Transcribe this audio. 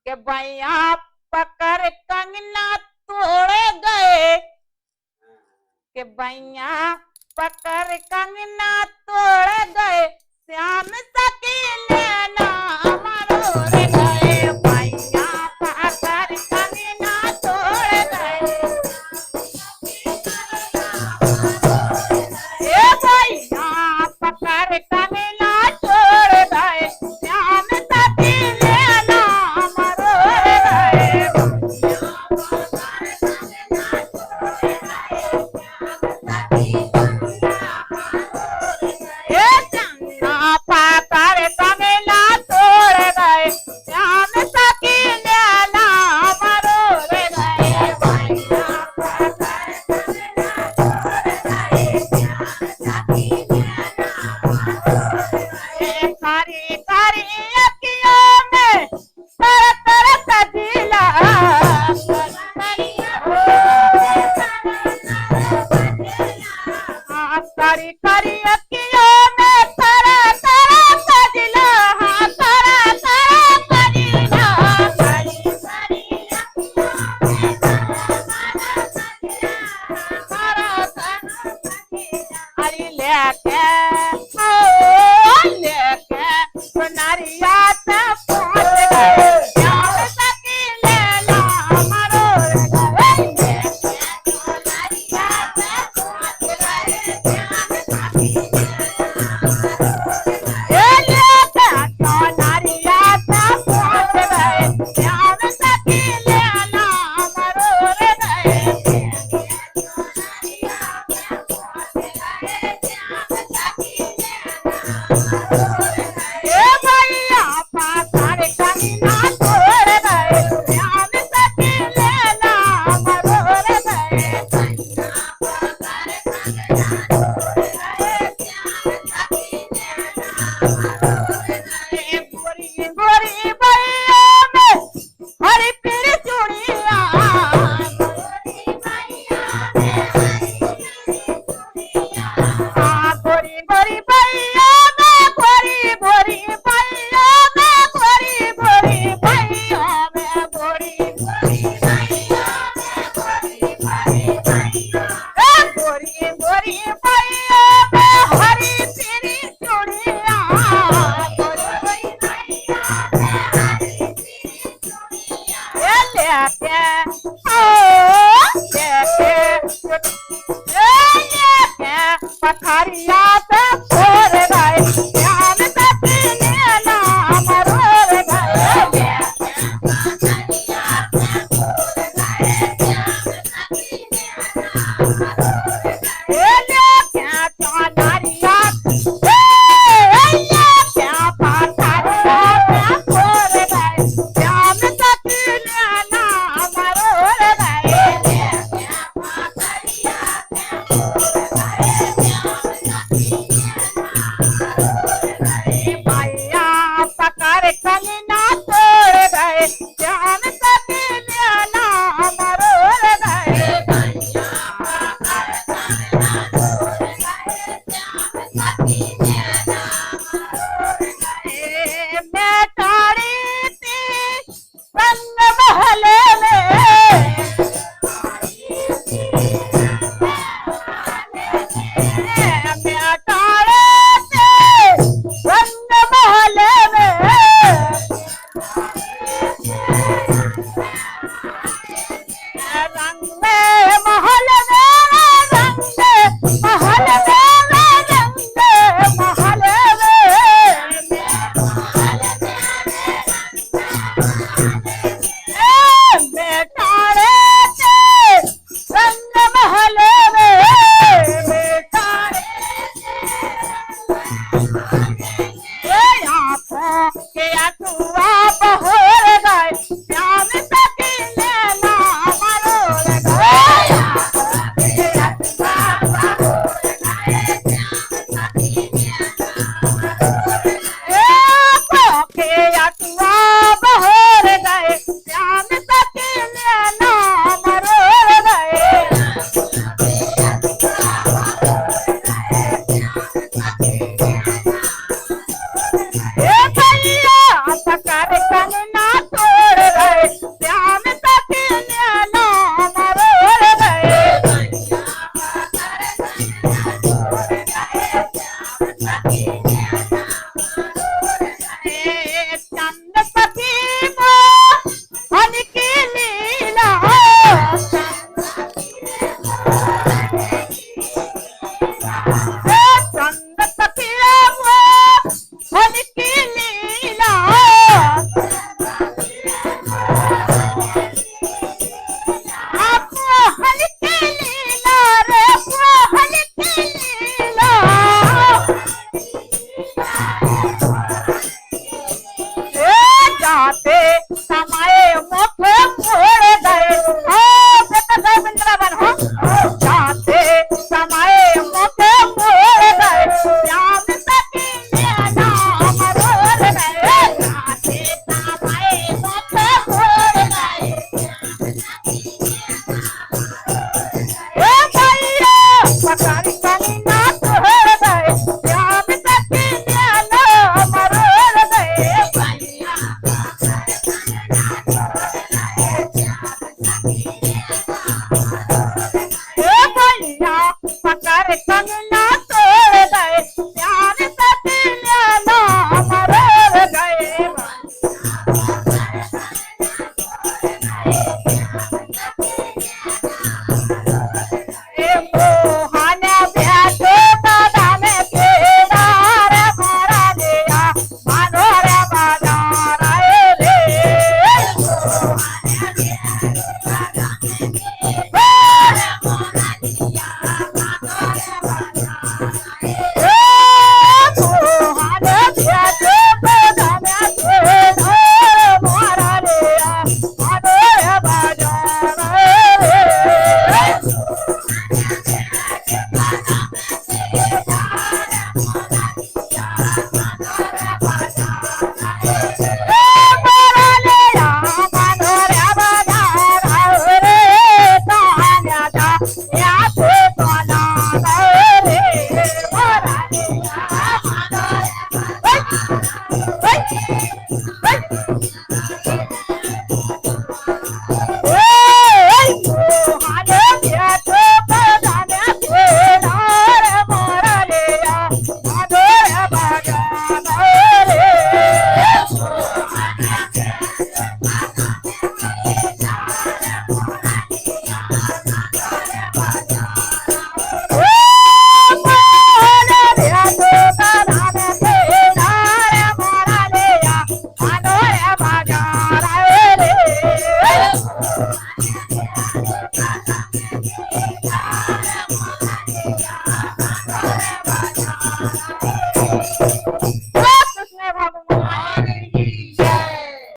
के भैया पकड़ कंगना तोड़ गए के भैया पकड़ कंगना तोड़ गए श्याम सखी नैना मरोड़ गए भैया पकड़ कंगना तोड़ गए ए भैया पकड़ कंगना तोड़ गए श्याम सखी नैना मरोड़ गए ए चंदा पकड़ कंगना तोड़ गए श्याम सखी नैना मरोड़ गए भैया पकड़ कारी कारी अखियों में तर तर सजीला कारी कारी अखियों में तर तर सजीला तर तर सजीला कारी कारी लेके सुनरिया से पहुंच गए श्याम सखी नैना मरोड़ गए सुनरिया से पहुंच गए श्याम सखी लेके सुनरिया से पहुंच गए श्याम सखी नैना मरोड़ गए ए भैया पकड़ कंगना तोड़ गए श्याम सखी नैना मरोड़ गए गोरी गोरी भैया में हरी पीर चूड़िया गोरी गोरी भैया में गोरी गोरी भैया में गोरी गोरी भैया में गोरी गोरी गोरी भैया में हरी पीरी चूड़िया लेके पथरिया से फोड़ गए श्याम सखी नैना मरोड़ गए लेके चौनरिया लेके पथरिया से फोड़ गए श्याम सखी नैना समाये मोठे मोड़ गए हो बेटा साहब इंद्रावन हो जाते समाये मोठे मोड़ गए श्याम सती मेरा अमरोल गए जाते समाये मोठे मोड़ गए ए भैया पकारी कनी ना तोड़ गए श्याम सती मेरा अमरोल गए भैया भैया पकर कंगना तोड़ गए प्यार सती लेना मरोड़ गए मोहन ब्याजो दादा में तेरा रे मारा दिया मानो रे बाजार रे Thank you.